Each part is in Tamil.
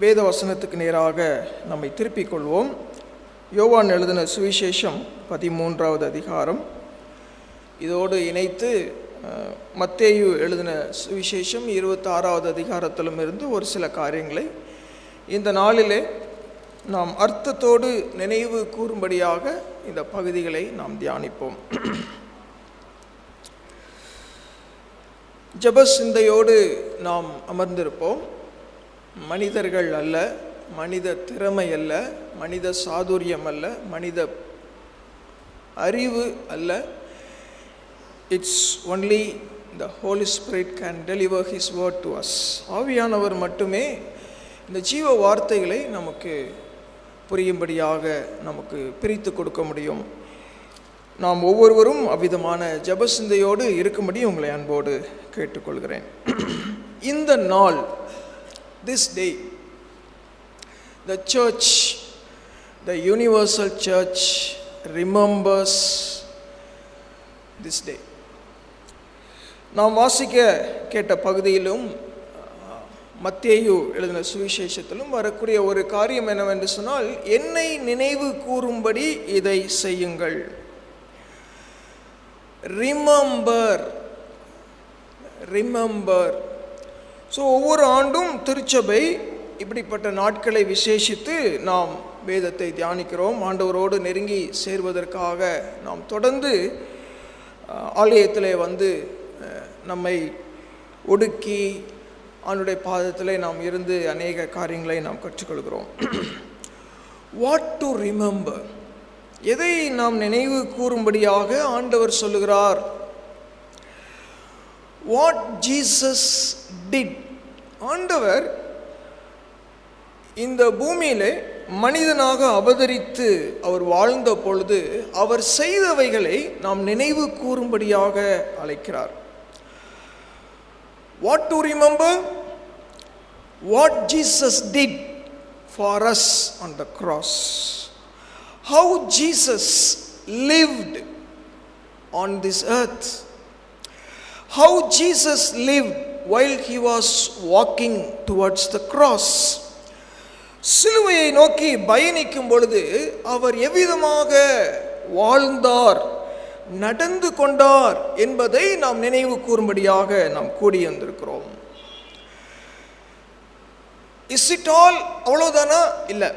வேத வசனத்துக்கு நேராக நம்மை திருப்பிக் கொள்வோம். யோவான் எழுதின சுவிசேஷம் 13வது அதிகாரம், இதோடு இணைத்து மத்தேயு எழுதின சுவிசேஷம் 26வது அதிகாரத்திலும் இருந்து ஒரு சில காரியங்களை இந்த நாளிலே நாம் அர்த்தத்தோடு நினைவு கூறும்படியாக இந்த பகுதிகளை நாம் தியானிப்போம். ஜெப சிந்தையோடு நாம் அமர்ந்திருப்போம். மனிதர்கள் அல்ல, மனித திறமை அல்ல, மனித சாதுரியம் அல்ல, மனித அறிவு அல்ல. It's only the Holy Spirit can deliver his word to us. ஆவியானவர் மட்டுமே இந்த ஜீவ வார்த்தைகளை நமக்கு புரியும்படியாக நமக்கு பிரித்து கொடுக்க முடியும். நாம் ஒவ்வொருவரும் அவ்விதமான ஜெப சிந்தையோடு இருக்கும்படி உங்களை அன்போடு கேட்டுக்கொள்கிறேன். இந்த நாள், this day, the church, the universal church remembers this day. நாம் வாசிக்க கேட்ட பகுதியிலும் மத்தேயு எழுதின சுவிசேஷத்திலும் வரக்கூடிய ஒரு காரியம் என்னவென்று சொன்னால், என்னை நினைவு கூறும்படி இதை செய்யுங்கள். ரிமெம்பர். ஸோ ஒவ்வொரு ஆண்டும் திருச்சபை இப்படிப்பட்ட நாட்களை விசேஷித்து நாம் வேதத்தை தியானிக்கிறோம். ஆண்டவரோடு நெருங்கி சேர்வதற்காக நாம் தொடர்ந்து ஆலயத்திலே வந்து நம்மை ஒடுக்கி அவனுடைய பாதத்திலே நாம் இருந்து அநேக காரியங்களை நாம் கற்றுக்கொள்கிறோம். வாட் டு ரிமெம்பர், எதை நாம் நினைவு கூறும்படியாக ஆண்டவர் சொல்லுகிறார்? What Jesus did. ஆண்டவர் இந்த பூமியிலே மனிதனாக அவதரித்து அவர் வாழ்ந்த பொழுது அவர் செய்தவைகளை நாம் நினைவு கூறும்படியாக அழைக்கிறார். What to remember? What Jesus did for us on the cross. How Jesus lived on this earth. How Jesus lived while he was walking towards the cross. சிலுவையை நோக்கி பயணிக்கும் பொழுது அவர் எவ்விதமாக வாழ்ந்தார், நடந்து கொண்டார் என்பதை நாம் நினைவு கூறும்படியாக நாம் கூடியிருந்திருக்கிறோம். Is it all? அவ்வளோதானா? இல்லை.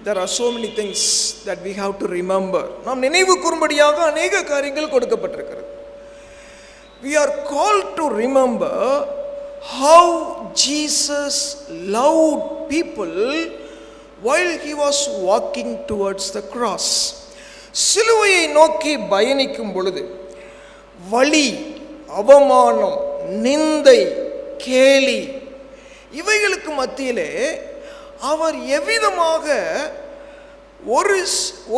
There are so many things that we have to remember. நாம் நினைவு கூறும்படியாக அநேக காரியங்கள் கொடுக்கப்பட்டிருக்கிறது. We are called to remember how Jesus loved people while he was walking towards the cross. சிலுவையை நோக்கி பயணிக்கும் பொழுது வலி, அவமானம், நிந்தை, கேலி இவைகளுக்கு மத்தியிலே அவர் எவ்விதமாக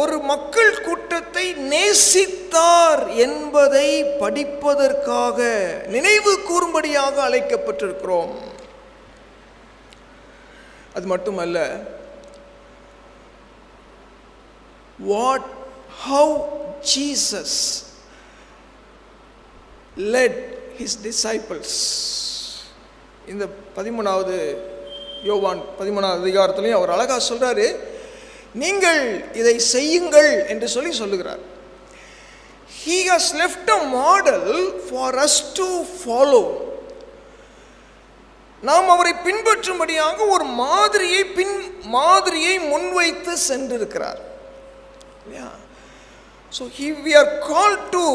ஒரு மக்கள் கூட்டத்தை நேசித்தார் என்பதை படிப்பதற்காக நினைவு கூறும்படியாக அழைக்கப்பட்டிருக்கிறோம். அது மட்டுமல்ல, how Jesus led his disciples. இந்த 13வது யோவான் 13வது அதிகாரத்திலையும் அவர் அழகா சொல்றாரு, நீங்கள் இதை செய்யுங்கள் என்று சொல்லுகிறார். He has left a model for us to follow. நாம் அவரை பின்பற்றும்படியாக ஒரு மாதிரியை முன்வைத்து சென்றிருக்கிறார். So we are called to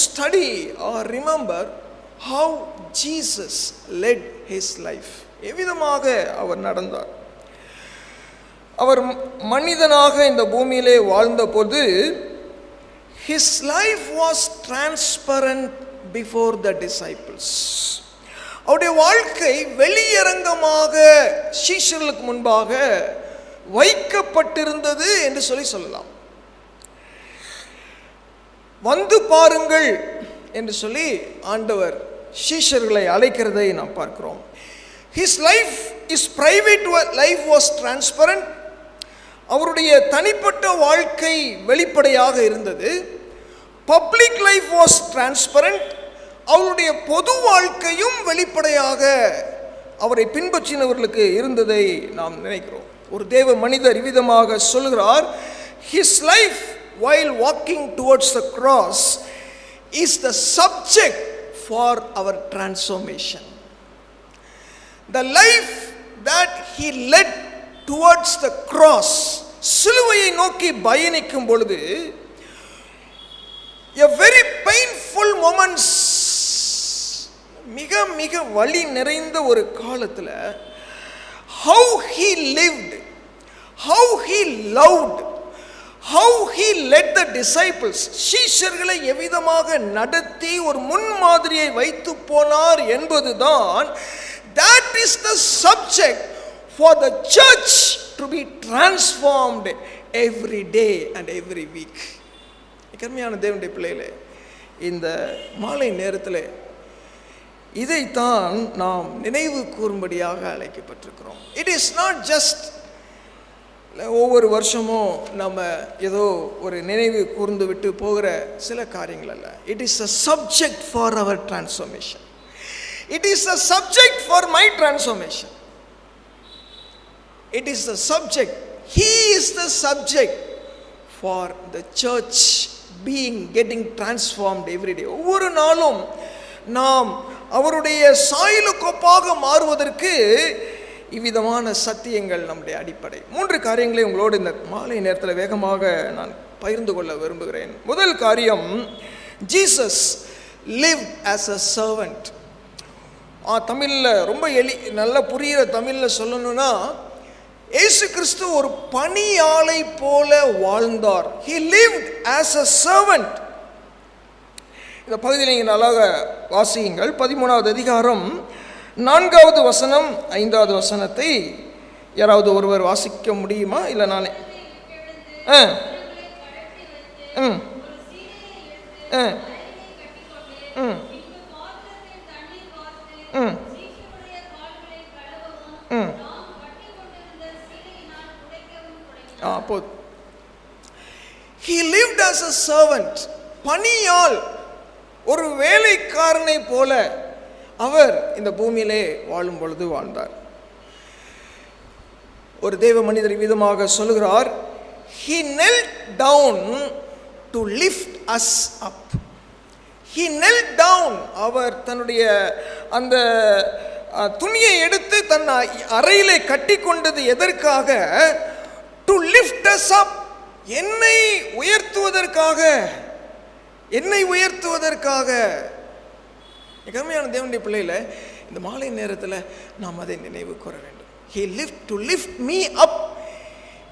study or remember how Jesus led his life. எவ்விதமாக அவர் நடந்தார். அவர் மனிதனாக இந்த பூமியிலே வாழ்ந்தபோது his life was transparent before the disciples. அவருடைய வாழ்க்கை வெளியரங்கமாக சீஷர்களுக்கு முன்பாக வைக்கப்பட்டிருந்தது என்று சொல்லலாம். வந்து பாருங்கள் என்று சொல்லி ஆண்டவர் சீஷர்களை அழைக்கிறதை நாம் பார்க்கிறோம். His life, his private life was transparent. அவருடைய தனிப்பட்ட வாழ்க்கை வெளிப்படையாக இருந்தது. Public life was transparent. அவருடைய பொது வாழ்க்கையும் வெளிப்படையாக அவரை பின்பற்றினவர்களுக்கு இருந்ததை நாம் நினைக்கிறோம். ஒரு தேவ மனிதர் இவ்விதமாக சொல்கிறார், his life while walking towards the cross is the subject for our transformation. The life that he led towards the cross, சிலுவையை நோக்கி பயணிக்கும் பொழுது a very painful moments, மிக மிக வலி நிறைந்த ஒரு காலத்தில் how he lived, how he loved, how he led the disciples, சீஷர்களை எவ்விதமாக நடத்தி ஒரு முன்மாதிரியை வைத்து போனார் என்பதுதான், that is the subject for the church to be transformed every day and every week. கர்மையான தேவனுடைய பிள்ளைகளே, இந்த மாலை நேரத்தில் இதைத்தான் நாம் நினைவு கூறும்படியாக அழைக்கப்பட்டிருக்கிறோம். இட் இஸ் நாட் ஜஸ்ட் ஒவ்வொரு வருஷமும் நம்ம ஏதோ ஒரு நினைவு கூர்ந்து விட்டு போகிற சில காரியங்கள் அல்ல. It is a subject for our transformation. It is a subject for my transformation. It is the subject, he is the subject for the church getting transformed every day. ஒவ்வொரு நாளும் நாம் அவருடைய சாயலுக்கொப்பாக மாறுவதற்கு இவ்விதமான சத்தியங்கள் நம்முடைய அடிப்படை. 3 காரியங்களை உங்களோடு இந்த மாலை நேரத்தில் வேகமாக நான் பகிர்ந்து கொள்ள விரும்புகிறேன். முதல் காரியம், Jesus lived as a servant. தமிழில் ரொம்ப நல்ல புரிகிற தமிழில் சொல்லணும்னா, இயேசு கிறிஸ்து ஒரு பணியாளை போல வாழ்ந்தார். He lived as a servant. இந்த பகுதியில் நீங்கள் நல்லாக வாசியுங்கள். 13வது அதிகாரம் 4வது வசனம் 5வது வசனத்தை யாராவது ஒருவர் வாசிக்க முடியுமா? இல்லை நானே? போதும். He lived as a servant. பணியாள், ஒரு வேலைக்காரனை போல அவர் இந்த பூமியிலே வாழும் பொழுது வாழ்ந்தார். ஒரு தேவ மனிதர் விதமாக சொல்கிறார், he knelt down to lift us up. He knelt down. அவர் தன்னுடைய அந்த துணியை எடுத்து தன் அறையிலே கட்டி கொண்டது எதற்காக? to lift us up. என்னை உயர்த்துவதற்காக, என்னை உயர்த்துவதற்காக. கர்மையான தேவனுடைய பிள்ளையில இந்த மாலை நேரத்தில் நாம் அதை நினைவு கூற வேண்டும். He lived to lift me up.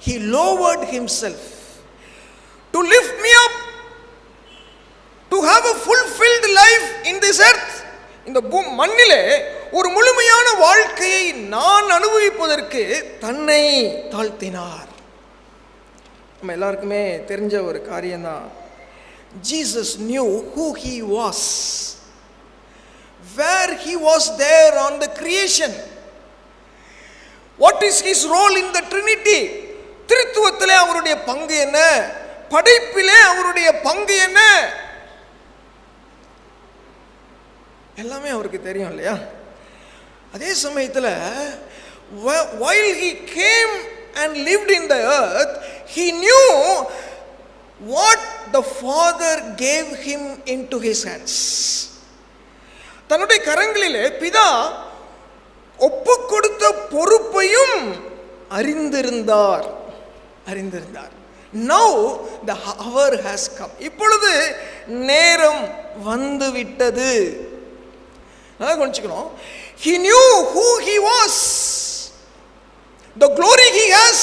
He lowered himself to lift me up, to have a fulfilled life in this earth. இந்த மண்ணிலே ஒரு முழுமையான வாழ்க்கையை நான் அனுபவிப்பதற்கு தன்னை தாழ்த்தினார். நம்ம எல்லாருக்குமே தெரிஞ்ச ஒரு காரியம்தான். Jesus knew who he was, where he was there on the creation. What is his role in the Trinity? திருத்துவத்திலே அவருடைய பங்கு என்ன? படைப்பிலே அவருடைய பங்கு என்ன? எல்லாமே அவருக்கு தெரியும் இல்லையா? அதே சமயத்தில் while he came and lived in the earth, he knew what the Father gave him into his hands. தன்னுடைய கரங்களிலே பிதா ஒப்பு கொடுத்த பொறுப்பையும் அறிந்திருந்தார். Now the hour has come. இப்பொழுது நேரம் வந்து விட்டது. நல்லா கவனிச்சுக்கணும். He knew who he was, the glory he has.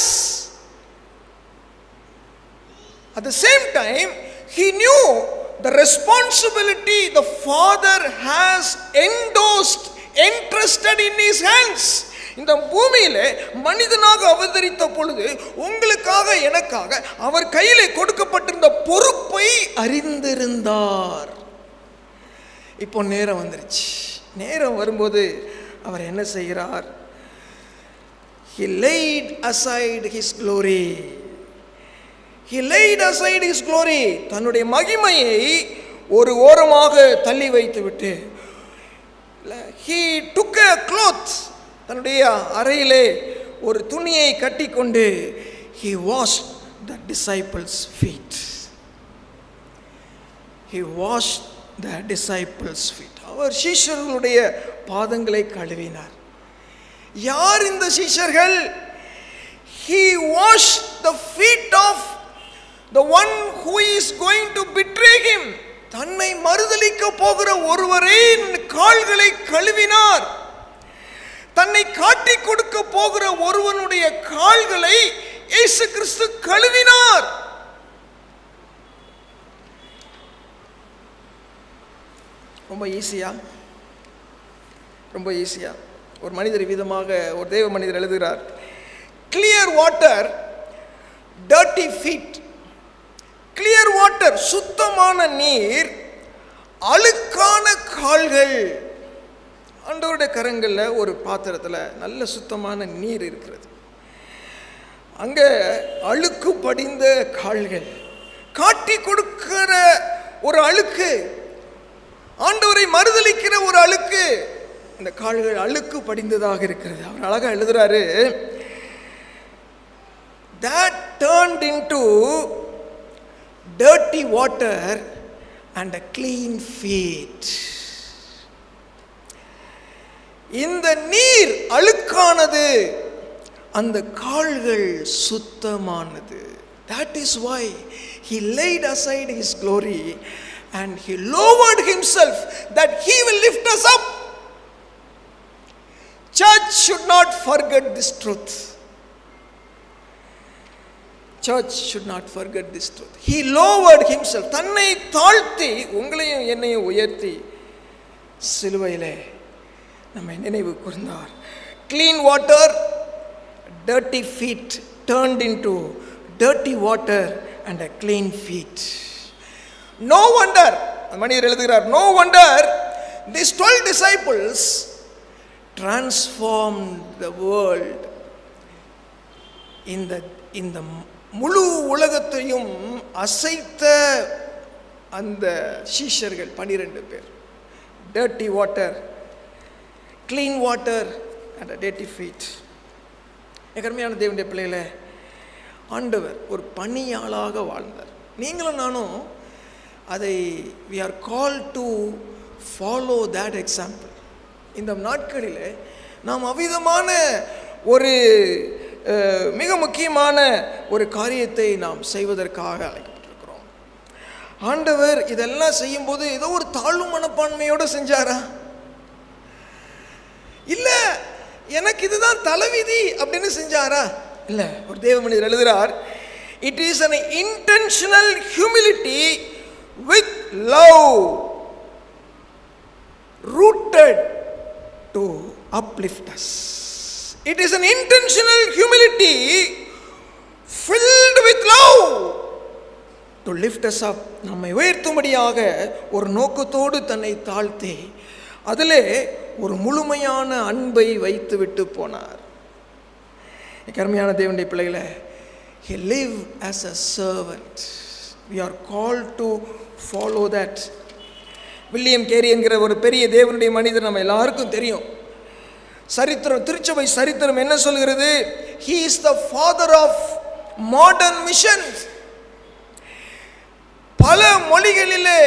At the same time, he knew the responsibility the Father has entrusted in his hands. இந்த பூமியிலே மனிதனாக அவதரித்த பொழுது உங்களுக்காக எனக்காக அவர் கையிலே கொடுக்கப்பட்டிருந்த பொறுப்பை அறிந்திருந்தார். இப்போ நேரம் வந்துருச்சு. நேரம் வரும்போது அவர் என்ன செய்கிறார்? He laid aside his glory. He laid aside his glory. தன்னுடைய மகிமையை ஒரு ஓரமாக தள்ளி வைத்து விட்டு, he took a cloth தன்னுடைய அறையிலே ஒரு துணியை கட்டிக்கொண்டு he washed the disciples' feet. He washed the disciples' feet. அவர் சீஷர்களுடைய பாதங்களை கழுவினார். யார் இந்த சீஷர்கள்? He washed the feet of the one who is going to betray him. தன்னை மறுதலிக்க போகிற ஒருவரை கால்களை கழுவினார். தன்னை காட்டிக் கொடுக்க போகிற ஒருவனுடைய கால்களை இயேசு கிறிஸ்து கழுவினார். ரொம்ப ஈஸியா ஒரு மனிதர் விதமாக ஒரு தேவ மனிதர் எழுதுகிறார், clear water, dirty feet. Clear water, சுத்தமான நீர், அழுக்கான கால்கள். ஆண்டவருடைய கரங்களில் ஒரு பாத்திரத்தில் நல்ல சுத்தமான நீர் இருக்கிறது, அங்கே அழுக்கு படிந்த கால்கள், காட்டி கொடுக்கிற ஒரு அழுக்கு, ஆண்டவரை மறுதலிக்கிற ஒரு அழுக்கு, இந்த கால்கள் அழுக்கு படிந்ததாக இருக்கிறது. அவர் அழகா எழுதுறாரு, that turned into dirty water and a clean feet. இந்த நீர் அழுக்கானது, அந்த கால்கள் சுத்தமானது. That is why he laid aside his glory and he lowered himself that he will lift us up. Church should not forget this truth. Church should not forget this truth. He lowered himself. தன்னை தாழ்த்தி உங்களையும் என்னையும் உயர்த்தி சிலுவையிலே நம்மை நினைவு கூர்ந்தார். Clean water, dirty feet turned into dirty water and a clean feet. No wonder, மனிதர் எழுதுகிறார், no wonder these 12 disciples transformed the world. இந்த முழு உலகத்தையும் அசைத்த அந்த சீஷர்கள் 12 பேர், dirty water, clean water and a dirty feet. அருமையான தேவனுடைய பிள்ளைகளே, ஆண்டவர் ஒரு பணியாளாக வாழ்ந்தார். நீங்களும் நானும் அதை we are called to follow that example. இந்த நாட்களில் நாம் அவ்விதமான ஒரு மிக முக்கியமான ஒரு காரியத்தை நாம் செய்வதற்காக அழைக்கப்பட்டிருக்கிறோம். ஆண்டவர் இதெல்லாம் செய்யும்போது ஏதோ ஒரு தாழ்வு மனப்பான்மையோடு செஞ்சாரா? இல்லை, எனக்கு இதுதான் தலைவிதி அப்படின்னு செஞ்சாரா? இல்லை. ஒரு தேவ மனிதர் எழுதுகிறார், it is an intentional humility with love rooted to uplift us. It is an intentional humility filled with love to lift us up. நம்மை உயர்த்தும்படியாக ஒரு நோக்கத்தோடு தன்னை தாழ்த்தி அதிலே ஒரு முழுமையான அன்பை வைத்து விட்டு போனார். அருமையான தேவனுடைய பிள்ளைகளே, he lived as a servant. We are called to follow that. William carry என்கிற ஒரு பெரிய தேவனுடைய மனிதர் நம்ம எல்லாருக்கும் தெரியும். சரித்திரம், திருச்சபை சரித்திரம் என்ன சொல்கிறது? He is the father of modern missions. பல மொழிகளிலே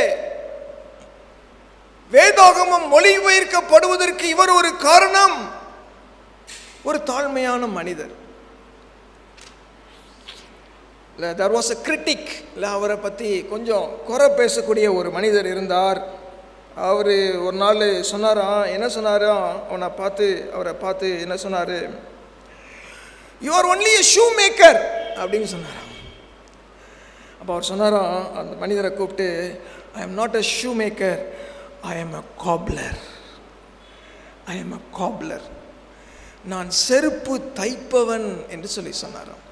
வேதாகமம் மொழிபெயர்க்கப்படுவதற்கு இவர் ஒரு காரணம். ஒரு தாழ்மையான மனிதர். There was a critic. அவரை பற்றி கொஞ்சம் குறை பேசக்கூடிய ஒரு மனிதர் இருந்தார். அவர் ஒரு நாள் சொன்னாராம், என்ன சொன்னாராம், அவரை பார்த்து என்ன சொன்னார்? You are only a shoe maker அப்படின்னு சொன்னாராம். அப்போ அவர் சொன்னாராம், அந்த மனிதரை கூப்பிட்டு, I am not a shoe maker, I am a cobbler. I am a cobbler. நான் செருப்பு தைப்பவன் என்று சொல்லி சொன்னாராம்.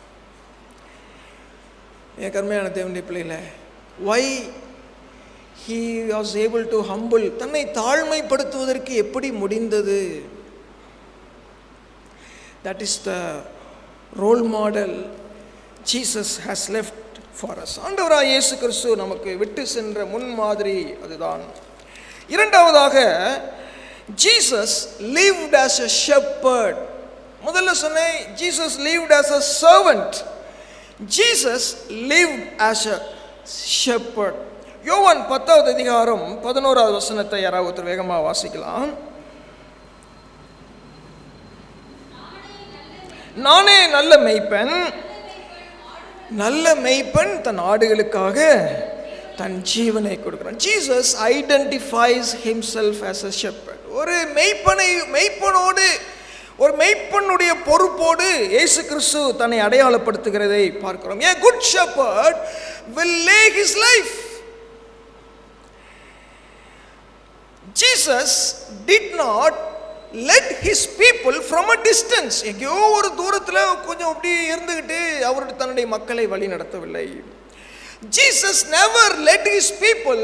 என் கருமையான தேவனுடைய பிள்ளைகளே, why he was able to humble, தன்னை தாழ்மைப்படுத்துவதற்கு எப்படி முடிந்தது? That is the role model Jesus has left for us. ஆண்டவராகிய இயேசு கிறிஸ்து நமக்கு விட்டு சென்ற முன்மாதிரி அதுதான். இரண்டாவதாக Jesus lived as a shepherd. முதல்ல சொன்னேன், Jesus lived as a servant. Jesus lived as a shepherd. யோவான் 10வது அதிகாரம் 11வது வசனத்தை யாராவது வேகமாக வாசிக்கலாம். நானே நல்ல மேய்ப்பன், நல்ல மேய்ப்பன் தன் ஆடுகளுக்காக தன் ஜீவனை கொடுக்கிறான். Jesus identifies himself as a shepherd. ஒரு மெய்ப்பனோடு, ஒரு மெய்ப்பனுடைய பொறுப்போடு இயேசு கிறிஸ்து தன்னை அடையாளப்படுத்துகிறதை பார்க்கிறோம். A good shepherd will lay his life. Jesus did not led his people from a distance. எங்கேயோ ஒரு தூரத்தில் கொஞ்சம் அப்படி இருந்துகிட்டு அவர் தன்னுடைய மக்களை வழி நடத்தவில்லை. Jesus never led his people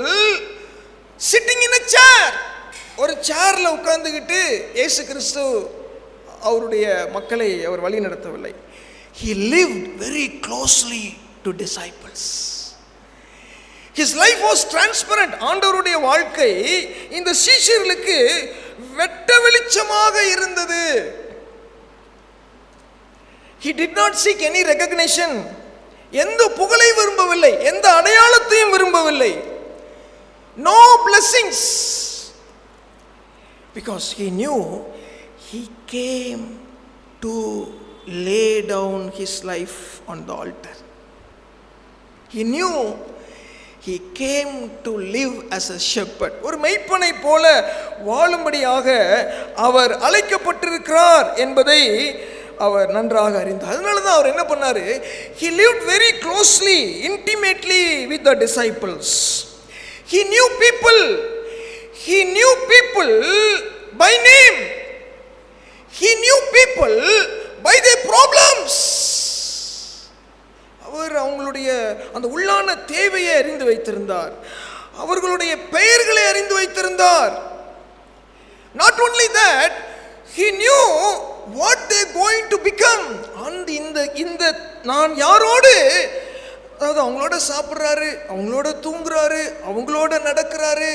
sitting in a chair. ஒரு சேர்ல உட்கார்ந்துகிட்டு இயேசு கிறிஸ்து அவருடைய மக்களை அவர் வழி நடத்தவில்லை. He lived very closely to disciples. His life was transparent. ஆண்டவருடைய வாழ்க்கை இந்த சீஷர்களுக்கு வெட்ட வெளிச்சமாக இருந்தது. He did not seek any recognition. எந்த புகழை விரும்பவில்லை, எந்த அடையாளத்தையும் விரும்பவில்லை. No blessings. Because he knew he came to lay down his life on the altar. He knew he came to live as a shepherd. ஒரு மெய்ப்பனை போல வாழும்படியாக அவர் அழைக்கப்பட்டிருக்கிறார் என்பதை அவர் நன்றாக அறிந்தார். அதனால தான் அவர் என்ன பண்ணாரு? He lived very closely, intimately with the disciples. He knew people. He knew people by name. He knew people by their problems. அவர் அவங்களுடைய அந்த உள்ளான தேவையை அறிந்து வைத்திருந்தார். அவர்களுடைய பெயர்களை அறிந்து வைத்திருந்தார். Not only that, he knew what they going to become. இந்த நான் யாரோடு, அதாவது அவங்களோட சாப்பிட்றாரு, அவங்களோட தூங்குறாரு, அவங்களோட நடக்கிறாரு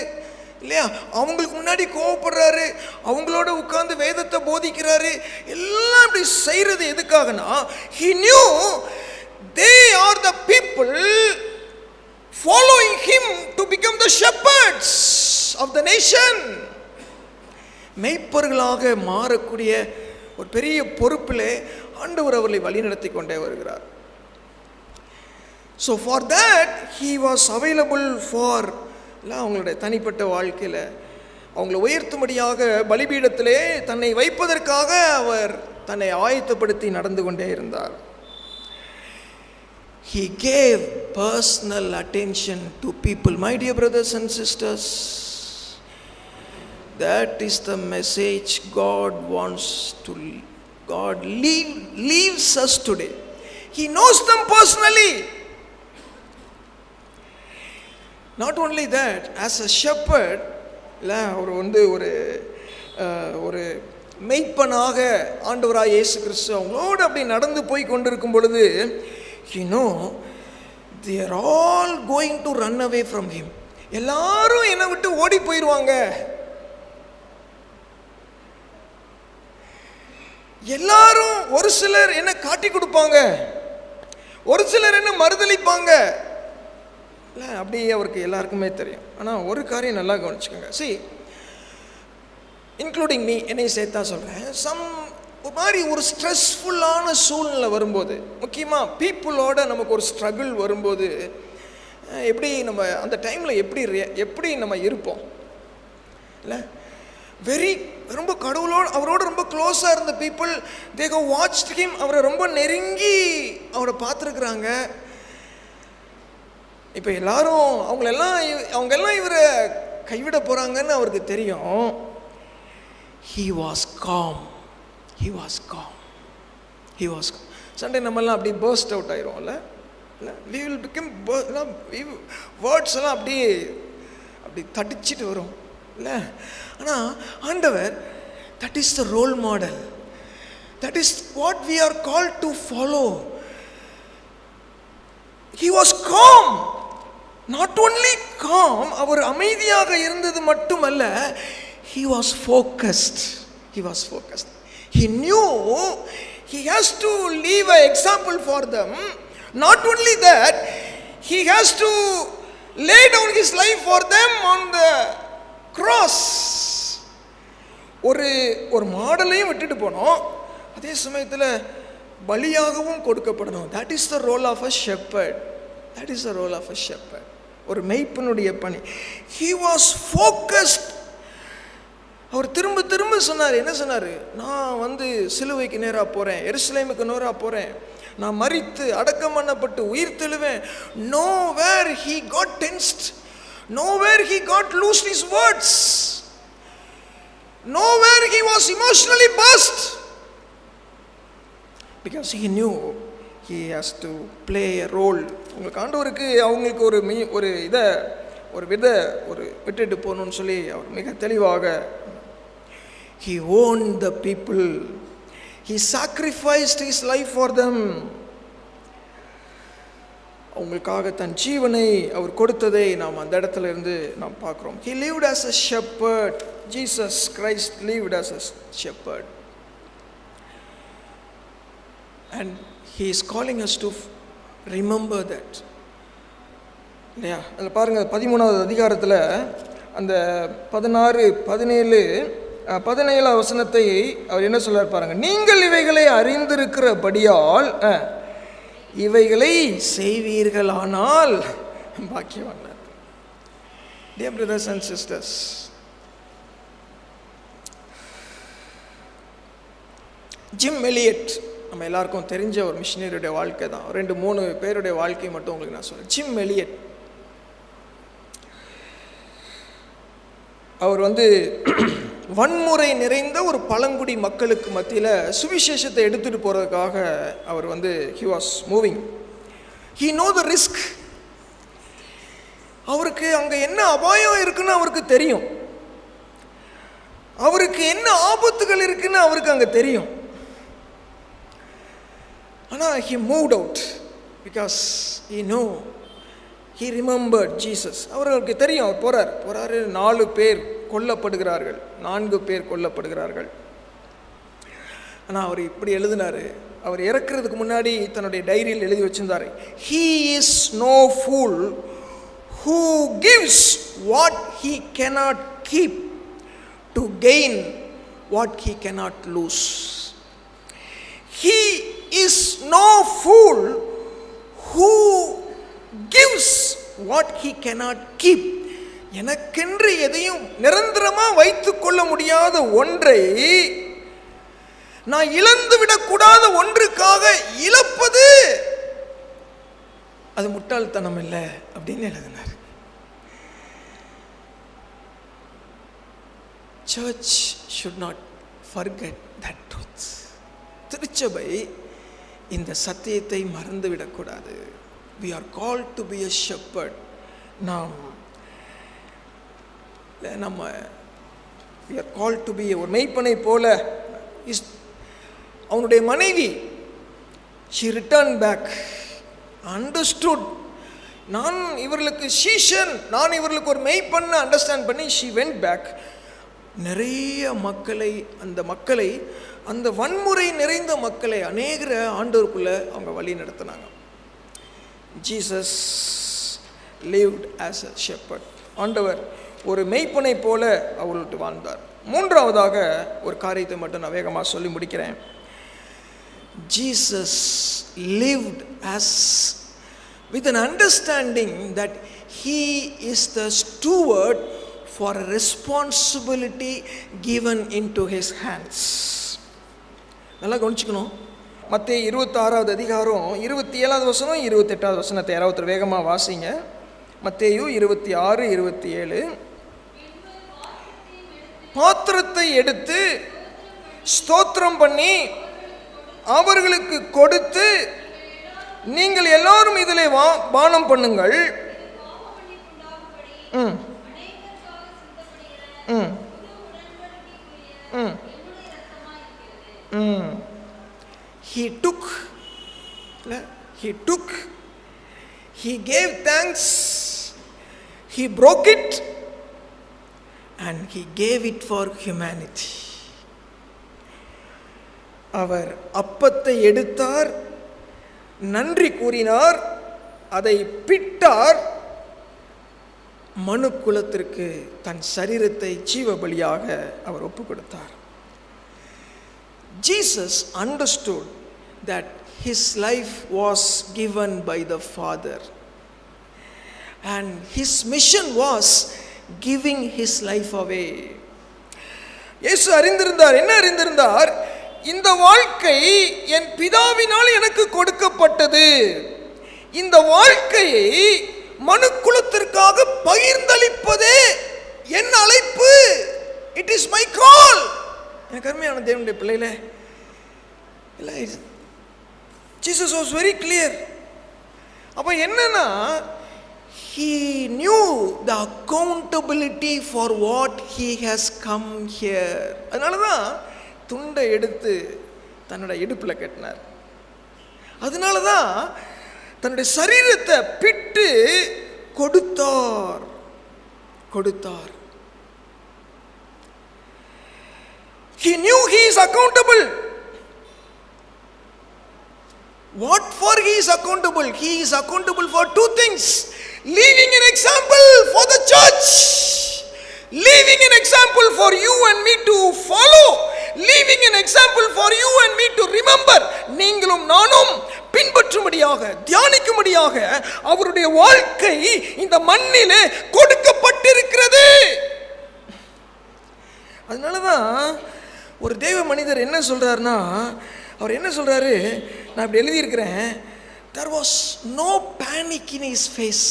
இல்லையா, அவங்களுக்கு முன்னாடி கோவப்படுறாரு, அவங்களோட உட்கார்ந்து வேதத்தை போதிக்கிறாரு, எல்லாம் இப்படி செய்யறது எதுக்காகனா, he knew they are the people following him to become the shepherds of the nation. மெய்ப்பர்களாக மாறக்கூடிய ஒரு பெரிய பொறுப்பிலே ஆண்டவர் அவர்களை வழிநடத்தி கொண்டே வருகிறார். So for that he was available for அவங்களுடைய தனிப்பட்ட வாழ்க்கையில் அவங்களை உயர்த்தும்படியாக பலிபீடத்திலே தன்னை வைப்பதற்காக அவர் தன்னை ஆயத்தப்படுத்தி நடந்து கொண்டே இருந்தார். He gave personal attention to people. My dear brothers and sisters, that is the message God leaves us today. He knows them personally. Not only that, as a shepherd, அவர் ஒரு மெய்ப்பனாக ஆண்டவராய் இயேசு கிறிஸ்து அவங்களோடு அப்படி நடந்து போய் கொண்டிருக்கும் பொழுது, you know, they are all going to run away from him. எல்லாரும் என்னை விட்டு ஓடி போயிடுவாங்க, எல்லாரும், ஒரு சிலர் என்ன காட்டி கொடுப்பாங்க, ஒரு சிலர் என்ன மறுதளிப்பாங்க, அப்படி அவருக்கு எல்லாருக்குமே தெரியும். ஆனால் ஒரு காரியம் நல்லா கவனிச்சுக்கோங்க. see, including me, என்னை சேர்த்தா சொல்கிறேன், ஒரு மாதிரி ஒரு ஸ்ட்ரெஸ்ஃபுல்லான சூழ்நிலை வரும்போது, முக்கியமாக பீப்புளோட நமக்கு ஒரு ஸ்ட்ரகிள் வரும்போது, எப்படி நம்ம அந்த டைமில் எப்படி நம்ம இருப்போம் இல்லை? ரொம்ப கடவுளோடு அவரோட ரொம்ப க்ளோஸாக இருந்த people, they have watched him, அவரை ரொம்ப நெருங்கி அவரை பார்த்துருக்குறாங்க. இப்போ எல்லாரும் அவங்கெல்லாம் இவரை கைவிட போகிறாங்கன்னு அவருக்கு தெரியும். He was calm. சண்டே நம்மெல்லாம் அப்படி பர்ஸ்ட் அவுட் ஆயிடும்ல, இல்லை? we will become வேர்ட்ஸ் எல்லாம் அப்படி தடிச்சிட்டு வரும் இல்லை? ஆனால் ஆண்டவர், that is the role model, that is what we are called to follow. He was calm. Not only calm, அவர் அமைதியாக இருந்தது மட்டுமல்ல, he was focused. He was focused. He knew he has to leave an example for them. Not only that, he has to lay down his life for them on the cross. ஒரு மாடலையும் விட்டுட்டு போனோம், அதே சமயத்தில் பலியாகவும் கொடுக்கப்படணும். that is the role of a shepherd. that is the role of a shepherd. ஒரு மேய்ப்பனுடைய பணி. he was focused. அவர் திரும்ப திரும்ப சொன்னார். என்ன சொன்னார்? நான் சிலுவைக்கு நேராக போகிறேன், எருசலேமுக்கு நேராக போகிறேன், நான் மரித்து அடக்கம் பண்ணப்பட்டு உயிர் தெழுவேன். nowhere he got tensed, nowhere he got loosed his words, nowhere he was emotionally burst, because he knew he has to play a role. உங்களுக்கு ஆண்டவருக்கு அவங்களுக்கு ஒரு விட்டுட்டு போகணும்னு சொல்லி அவர் மிக தெளிவாக he owned the people. He sacrificed his life for them. அவங்களுக்காக தன் ஜீவனை அவர் கொடுத்ததை நாம் அந்த இடத்துல இருந்து நாம் பார்க்கிறோம். He lived as a shepherd. Jesus Christ lived as a shepherd. And he is calling us to remember that. இல்லையா? அதில் பாருங்கள் 13வது அதிகாரத்தில் அந்த 16, 17, 17 வசனத்தை அவர் என்ன சொல்றார் பாருங்க. நீங்கள் இவைகளை அறிந்திருக்கிறபடியால் இவைகளை செய்வீர்களானால் பாக்கியவான்கள். Dear brothers and sisters, Jim Elliot நம்ம எல்லாருக்கும் தெரிஞ்ச ஒரு மிஷினரியுடைய வாழ்க்கை தான். 2-3 பேருடைய வாழ்க்கை மட்டும் உங்களுக்கு நான் சொல்றேன். ஜிம் எலியட் அவர் வன்முறை நிறைந்த ஒரு பழங்குடி மக்களுக்கு மத்தியில் சுவிசேஷத்தை எடுத்துகிட்டு போகிறதுக்காக அவர் he was moving. he know the risk. அவருக்கு அங்கே என்ன அபாயம் இருக்குன்னு அவருக்கு தெரியும், அவருக்கு என்ன ஆபத்துகள் இருக்குன்னு அவருக்கு அங்கே தெரியும். ஆனால் he moved out because he knew, he remembered Jesus. அவருக்கு தெரியும், அவர் போறாரு 4 பேர் கொல்லப்படுகிறார்கள், 4 பேர் கொல்லப்படுகிறார்கள். ஆனால் அவர் இப்படி எழுதினார். அவர் இறக்கிறதுக்கு முன்னாடி தன்னுடைய டைரியில் எழுதி வச்சிருந்தார். he is no fool who gives what he cannot keep to gain what he cannot lose. he is no fool who gives what he cannot keep. எனக்கென்று எதையும் நிரந்தரமாக வைத்துக் கொள்ள முடியாத ஒன்றை நான் இழந்து விடக்கூடாத ஒன்றுக்காக இழப்பது அது முட்டாள்தனம் இல்லை அப்படின்னு எழுதினார். Church should not forget that truth. திருச்சபை இந்த சத்தியத்தை மறந்துவிடக்கூடாது. We are called to be a shepherd. நம்ம we are called to be ஒரு மேய்ப்பனை போல. அவனுடைய மனைவி she returned back, understood, நான் இவர்களுக்கு சீஷன், நான் இவர்களுக்கு ஒரு மேய்ப்பன் அண்டர்ஸ்டாண்ட் பண்ணி she went back. நிறைய மக்களை, அந்த வன்முறை நிறைந்த மக்களை அநேகரை ஆண்டவருக்குள்ள அவங்க வழி நடத்தினாங்க. Jesus lived as a shepherd. ஆண்டவர் ஒரு மேய்ப்பனை போல அவர்கள்ட்ட வாழ்ந்தார். 3வதாக ஒரு காரியத்தை மட்டும் நான் வேகமாக சொல்லி முடிக்கிறேன். Jesus lived as with an understanding that he is the steward for a responsibility given into his hands. நல்லா கவனிச்சுக்கணும். மத்தேயு 26வது அதிகாரம் 27வது வசனம் 28வது வசனத்தை யாராவது வேகமாக வாசிங்க. மத்தேயு 26, 27. பாத்திரத்தை எடுத்து ஸ்தோத்திரம் பண்ணி அவர்களுக்கு கொடுத்து, நீங்கள் எல்லாரும் இதிலே பானம் பண்ணுங்கள். He gave thanks, he broke it and he gave it for humanity. அவர் அப்பத்தை எடுத்தார், நன்றி கூறினார், அதை பிட்டார், மனு குலத்திற்கு தன் சரீரத்தை ஜீவ பலியாக அவர் ஒப்பு கொடுத்தார். Jesus understood that his life was given by the Father and his mission was giving his life away. இயேசு அறிந்திருந்தார். என்ன அறிந்திருந்தார்? இந்த வாழ்க்கை என் பிதாவினால் எனக்கு கொடுக்கப்பட்டது. இந்த வாழ்க்கையை மனுக்குலத்திற்காக பகிர்ந்தளிப்பதே என் அழைப்பு. இட் இஸ் மை கால். எனக்கு அருமையான தேவனுடைய பிள்ளைகளே, இல்லை, ஜீசஸ் வாஸ் வெரி கிளியர். அப்போ என்னன்னா, he knew the accountability for what he has come here. அதனால தான் துண்டை எடுத்து தன்னோட இடுப்பில் கட்டினார். அதனால தான் தன்னுடைய சரீரத்தை பிட்டு கொடுத்தார். He knew he is accountable. What for he is accountable? He is accountable for two things: leaving an example for the church, leaving an example for you and me to follow, leaving an example for you and me to remember. நீங்களும் நானும் பின்பற்றும்படியாக, தியானிக்கும்படியாக அவருடைய வாழ்க்கை இந்த மண்ணிலே கொடுக்கப்பட்டிருக்கிறது. அதனாலதான் ஒரு தேவ மனிதர் என்ன சொல்றாருன்னா, அவர் என்ன சொல்றாரு, நான் இப்படி எழுதியிருக்கிறேன், there was no panic in his face.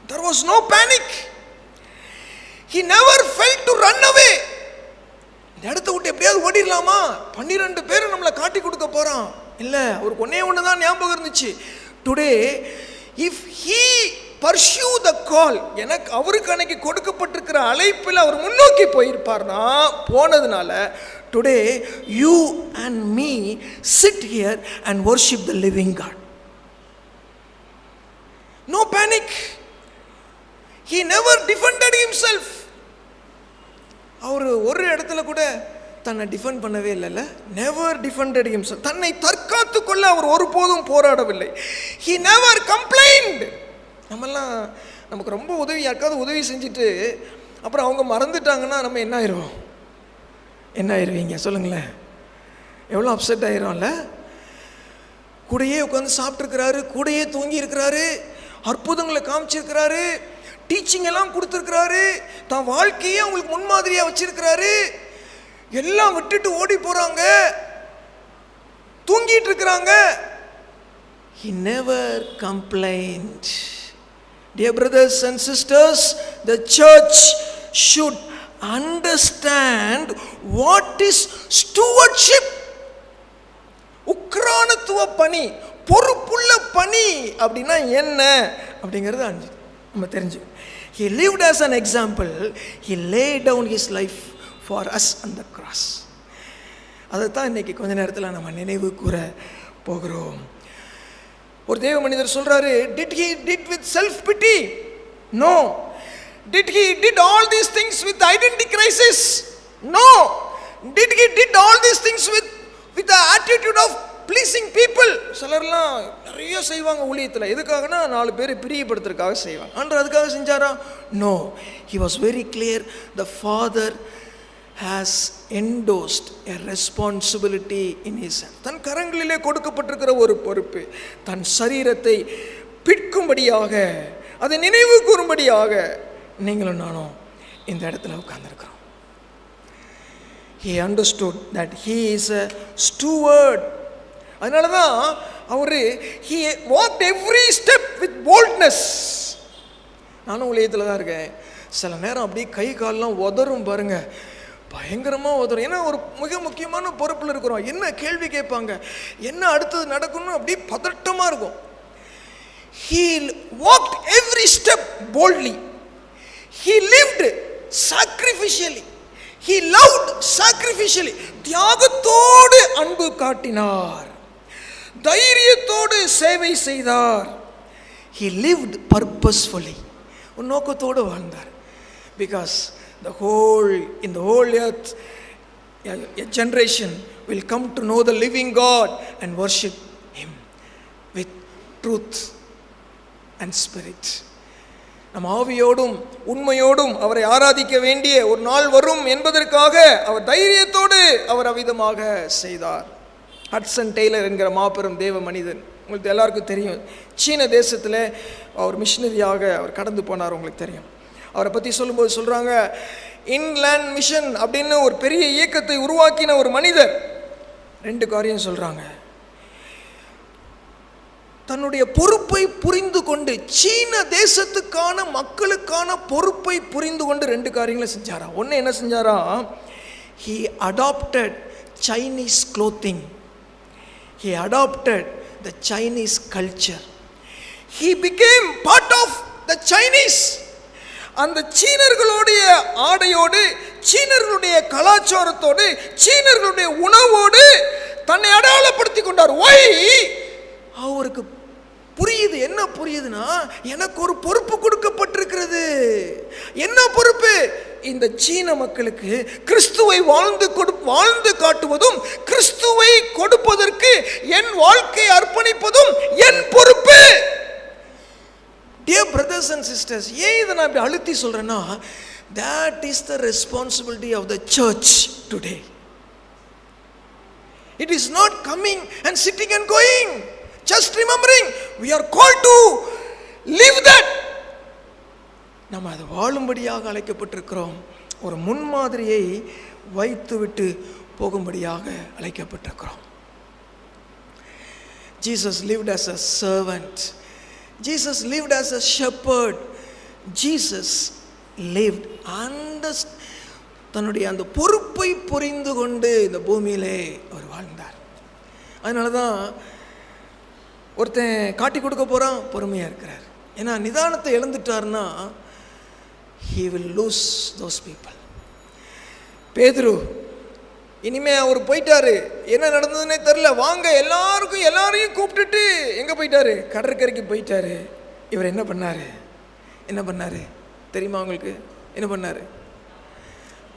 There was no panic. He never felt to run away. இந்த இடத்த விட்டு எப்படியாவது ஓடிடலாமா, 12 பேர் நம்மளை காட்டி கொடுக்க போறான். இல்லை, அவருக்கு ஒன்று தான் ஞாபகம் இருந்துச்சு. Today if he pursue the call, எனக்கு அவருக்கு அன்னைக்கு கொடுக்கப்பட்டிருக்கிற அழைப்பில் அவர் முன்னோக்கி போயிருப்பார்னா, போனதுனால today you and me sit here and worship the living God. No panic. he never defended himself. அவர் ஒரு இடத்துல கூட தன்னை டிஃபெண்ட் பண்ணவே இல்லைல்ல. Never defended himself. தன்னை தற்காத்து கொள்ள அவர் ஒருபோதும் போராடவில்லை. he never complained. நம்மெல்லாம் நமக்கு ரொம்ப உதவி, யாருக்காவது உதவி செஞ்சுட்டு அப்புறம் அவங்க மறந்துட்டாங்கன்னா நம்ம என்ன ஆயிடுவீங்க சொல்லுங்களேன்? எவ்வளோ அப்செட் ஆயிடும்ல. கூடையே உட்காந்து சாப்பிட்ருக்கிறாரு, கூடையே தூங்கி இருக்கிறாரு, அற்புதங்களை காமிச்சிருக்கிறாரு, டீச்சிங் எல்லாம் கொடுத்துருக்கிறாரு, தான் வாழ்க்கையே அவங்களுக்கு முன்மாதிரியாக வச்சிருக்கிறாரு. எல்லாம் விட்டுட்டு ஓடி போகிறாங்க, தூங்கிட்டு இருக்கிறாங்க. He never complained. Dear brothers and sisters, the church should understand what is stewardship. உக்ரானத்துவ பணி, பொறுப்புள்ள பணி அப்படின்னா என்ன அப்படிங்கிறது நம்ம தெரிஞ்சு. He lived as an example. He laid down his life for us on the cross. அதைத்தான் இன்னைக்கு கொஞ்ச நேரத்தில் நம்ம நினைவு கூற போகிறோம். ஒரு தேவ மனிதர் சொல்றாரு, did he did with self pity? No. Did he did all these things with identity crisis? No. Did he did all these things with the attitude of pleasing people? சிலர்லாம் நிறைய செய்வாங்க ஊழியத்தில். எதுக்காகனா 4 பேரை பிரியப்படுத்துறதுக்காக செய்வாங்க. ஆண்டவர் அதுக்காக செஞ்சாரா? No. He was very clear. The Father has endorsed a responsibility in his hand. தன் கரங்களிலே கொடுக்கப்பட்டிருக்கிற ஒரு பொறுப்பு, தன் சரீரத்தை பிற்கும்படியாக, அதை நினைவு கூறும்படியாக நீங்களும் நானும் இந்த இடத்துல உட்கார்ந்திருக்கிறோம். He understood that he is a steward. அதனால தான் அவர் he walked every step with boldness. நானும் ஊழியத்தில் தான் இருக்கேன். சில நேரம் அப்படியே கை காலெலாம் உதறும் பாருங்க, பயங்கரமாக உதறும். ஏன்னா ஒரு மிக முக்கியமான பொறுப்பில் இருக்கிறோம். என்ன கேள்வி கேட்பாங்க, என்ன அடுத்தது நடக்கணும், அப்படி பதட்டமாக இருக்கும். He walked every step boldly. He lived sacrificially. He loved sacrificially. தியாகத்தோடு அன்பு காட்டினார், தைரியத்தோடு சேவை செய்தார். He lived purposefully. ஒரு நோக்கத்தோடு வாழ்ந்தார். Because in the whole earth, a generation will come to know the living God and worship him with truth and spirit. நம் ஆவியோடும் உண்மையோடும் அவரை ஆராதிக்க வேண்டிய ஒரு நாள் வரும் என்பதற்காக அவர் தைரியத்தோடு அவர் அவ்விதமாக செய்தார். ஹட்சன் டெய்லர் என்கிற மாபெரும் தேவ மனிதன், உங்களுக்கு எல்லாருக்கும் தெரியும். சீன தேசத்தில் அவர் மிஷினரியாக அவர் கடந்து போனார், உங்களுக்கு தெரியும். அவரை பற்றி சொல்லும்போது சொல்கிறாங்க, இன்லேண்ட் மிஷன் அப்படின்னு ஒரு பெரிய இயக்கத்தை உருவாக்கின ஒரு மனிதர். 2 காரியம் சொல்கிறாங்க. தன்னுடைய பொறுப்பை புரிந்து கொண்டு, சீன தேசத்துக்கான மக்களுக்கான பொறுப்பை புரிந்து கொண்டு 2 காரியங்களை செஞ்சாராம். ஒன்று என்ன செஞ்சாராம்? he adopted Chinese clothing, he adopted the Chinese culture, he became part of the Chinese. அந்த சீனர்களுடைய ஆடையோடு, சீனர்களுடைய கலாச்சாரத்தோடு, சீனர்களுடைய உணவோடு தன்னை அடையாளப்படுத்தி கொண்டார். Why? அவருக்கு புரியுது. என்ன புரியுதுன்னா, எனக்கு ஒரு பொறுப்பு கொடுக்கப்பட்டிருக்கிறது. என்ன பொறுப்பு? இந்த சீன மக்களுக்கு கிறிஸ்துவை வாழ்ந்து காட்டுவதும், கிறிஸ்துவை கொடுப்பதற்கு என் வாழ்க்கையை அர்ப்பணிப்பதும் என் பொறுப்பு. Dear brothers and sisters, ஏன் இதை நான் இப்படி அழுத்தி சொல்றேன்னா, that is the responsibility of the church today. It is not coming and sitting and going, just remembering we are called to live that. நாம் அதை வாழும்படியாக அழைக்கப்பட்டிருக்கிறோம். ஒரு முன்மாதிரியை வைத்துவிட்டு போகும்படியாக அழைக்கப்பட்டிருக்கிறோம். Jesus lived as a servant. Jesus lived as a shepherd. Jesus lived under தன்னுடைய அந்த பொறுப்பை புரிந்து கொண்டு இந்த பூமியிலே அவர் வாழ்ந்தார். அதனால தான் ஒருத்தன் காட்டி கொடுக்க போகிறான், பொறுமையாக இருக்கிறார். ஏன்னா நிதானத்தை இழந்துட்டார்னா he will lose those people. பேதுரு இனிமே அவர் போயிட்டாரு, என்ன நடந்ததுன்னே தெரில, வாங்க எல்லாரையும் கூப்பிட்டுட்டு எங்கே போயிட்டாரு? கடற்கரைக்கு போயிட்டாரு. இவர் என்ன பண்ணாரு தெரியுமா உங்களுக்கு? என்ன பண்ணாரு?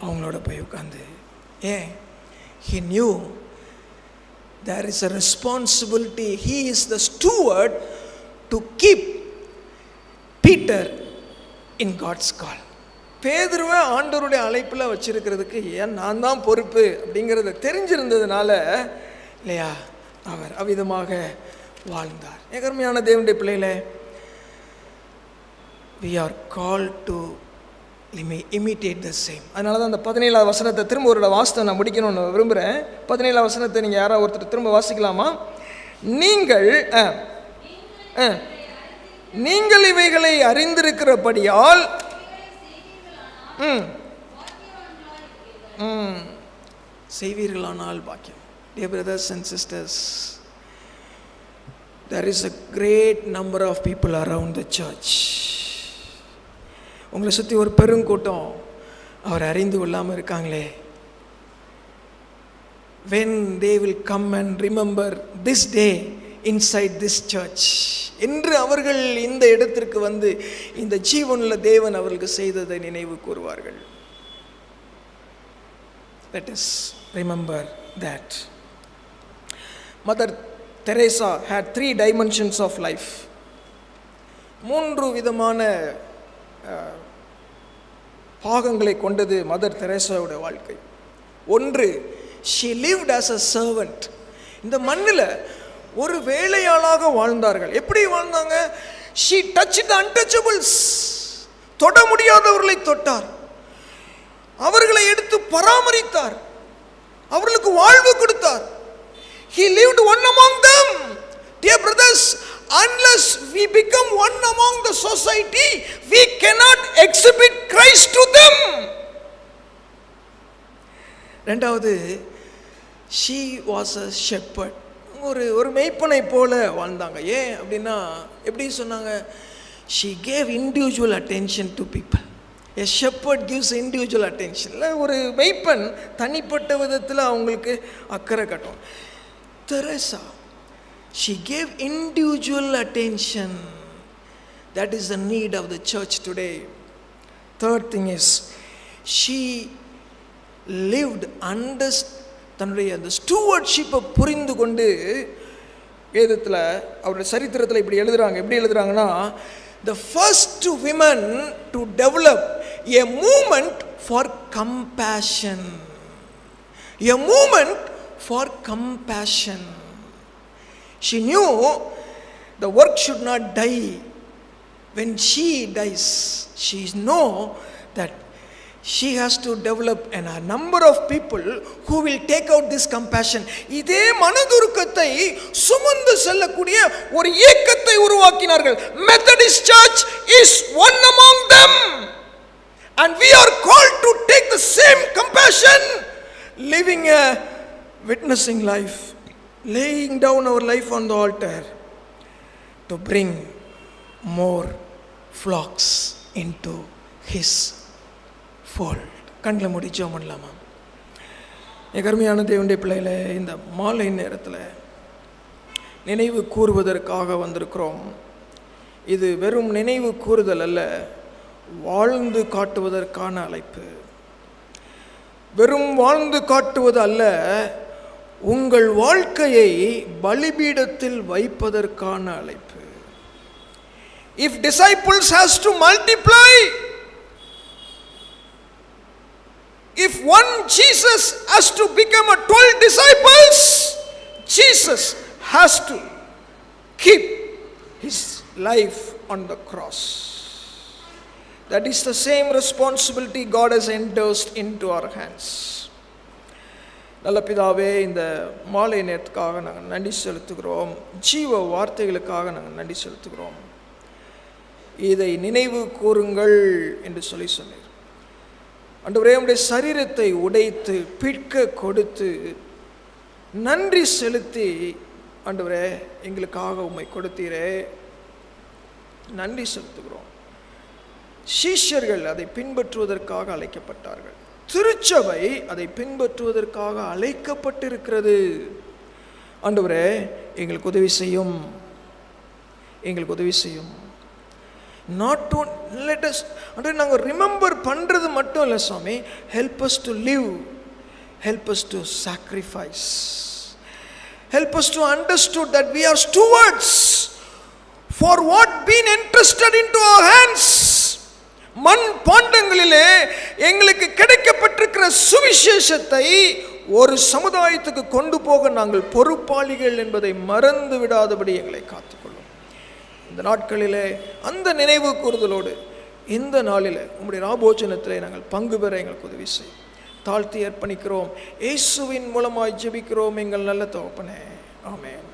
அவங்களோட போய் உட்காந்து, ஏன்? he knew there is a responsibility. He is the steward to keep Peter in God's call. பேதுருவை ஆண்டவருடைய அழைப்பில் வச்சிருக்கிறதுக்கு ஏன் நான் தான் பொறுப்பு அப்படிங்கிறத தெரிஞ்சிருந்ததுனால இல்லையா அவர் அவ்விதமாக வாழ்ந்தார். ஏகர்மையான தேவனுடைய பிள்ளைகளே, we are called to imitate the same. அதனால தான் அந்த 17வது வசனத்தை திரும்ப ஒரு வாசத்தை நான் முடிக்கணும்னு விரும்புகிறேன். 17வது வசனத்தை நீங்கள் யாராவது ஒருத்தர் திரும்ப வாசிக்கலாமா? நீங்கள் இவைகளை அறிந்திருக்கிறபடியால் செய்வீர்களானால் பாக்கியம். Dear brothers and sisters, there is a great number of people around the church. உங்களை சுற்றி ஒரு பெருங்கூட்டம் அவர் அறிந்து கொள்ளாமல் இருக்காங்களே. when they will come and remember this day inside this church, என்று அவர்கள் இந்த இடத்திற்கு வந்து இந்த ஜீவனுள்ள தேவன் அவர்களுக்கு செய்ததை நினைவு கூறுவார்கள். let us remember that. Mother Teresa had 3 dimensions of life. 3 விதமான பாகங்களை கொண்டது மதர் தெரேசாவுடைய வாழ்க்கை. 1, she lived as a servant. இந்த மண்ணில் ஒரு வேலையாளாக வாழ்ந்தார்கள். எப்படி வாழ்ந்தாங்க? she touched the untouchables. தொட முடியாதவர்களை தொட்டார், அவர்களை எடுத்து பராமரித்தார், அவர்களுக்கு வாழ்வு கொடுத்தார். he lived one among them. Dear brothers, unless we become one among the society, we cannot exhibit Christ to them. ரெண்டாவது, she was a shepherd. ஒரு மேய்ப்பனை போல வாழ்ந்தாங்க. ஏன் அப்படின்னா எப்படி சொன்னாங்க? she gave individual attention to people. a shepherd gives individual attention. ஒரு மேய்ப்பன் தனிப்பட்ட விதத்தில் அவங்களுக்கு அக்கறை காட்டும். Teresa, she gave individual attention. That is the need of the church today. Third thing is, she lived under தன்னுடைய அந்த ஸ்டூவர்ட்ஷிப்பை புரிந்து கொண்டு வேதத்தில் அவருடைய சரித்திரத்தில் இப்படி எழுதுறாங்க. எப்படி எழுதுறாங்கன்னா, the first women to develop a movement for compassion, a movement for compassion. She knew the work should not die. When she dies, she know that she has to develop a number of people who will take out this compassion. இதே மனதுருக்கத்தை சுமந்து செல்லக்கூடிய ஒரு இயக்கத்தை உருவாக்கினார்கள். Methodist Church is one among them, and we are called to take the same compassion, living a witnessing life, laying down our life on the altar to bring more flocks into his fold. கண்ணில் மூடி ஜெபம் பண்ணலாமா? கருமையான தேவனுடைய பிள்ளைகளே, இந்த மாலை நேரத்தில் நினைவு கூறுவதற்காக வந்திருக்கிறோம். இது வெறும் நினைவு கூறுதல் அல்ல, வாழ்ந்து காட்டுவதற்கான அழைப்பு. வெறும் வாழ்ந்து காட்டுவது அல்ல, உங்கள் வாழ்க்கையை பலிபீடத்தில் வைப்பதற்கான அழைப்பு. If disciples has to multiply, if one Jesus has to become a 12 disciples, Jesus has to keep his life on the cross. That is the same responsibility God has endorsed into our hands. நல்ல பிதாவே, இந்த மாலை நேரத்துக்காக நாங்கள் நன்றி செலுத்துகிறோம். ஜீவ வார்த்தைகளுக்காக நாங்கள் நன்றி செலுத்துகிறோம். இதை நினைவு கூறுங்கள் என்று சொன்னீர். ஆண்டவரே, உம்முடைய சரீரத்தை உடைத்து பிற்க கொடுத்து நன்றி செலுத்தி ஆண்டவரே எங்களுக்காக உம்மை கொடுத்தீரே, நன்றி செலுத்துகிறோம். சீஷர்கள் அதை பின்பற்றுவதற்காக அழைக்கப்பட்டார்கள். திருச்சபை அதை பின்பற்றுவதற்காக அழைக்கப்பட்டிருக்கிறது. ஆண்டவரே, எங்களுக்கு உதவி செய்யும், எங்களுக்கு உதவி செய்யும். Not to let us, and நாங்கள் ரிமெம்பர் பண்ணுறது மட்டும் இல்லை சுவாமி, help us to live, help us to sacrifice, help us to understood that we are stewards for what been entrusted into our hands. மண் பாண்டங்களிலே எங்களுக்கு கிடைக்கப்பட்டிருக்கிற சுவிசேஷத்தை ஒரு சமுதாயத்துக்கு கொண்டு போக நாங்கள் பொறுப்பாளிகள் என்பதை மறந்து விடாதபடி எங்களை காத்துக்கொள்ளும். இந்த நாட்களிலே அந்த நினைவு கூறுதலோடு இந்த நாளில் உம்முடைய ராபோஜனத்திலே நாங்கள் பங்கு பெற எங்களுக்கு உதவி செய்யும். தாழ்த்தி அர்ப்பணிக்கிறோம். இயேசுவின் மூலமாய் ஜெபிக்கிறோம் எங்கள் நல்ல தகப்பனே, ஆமென்.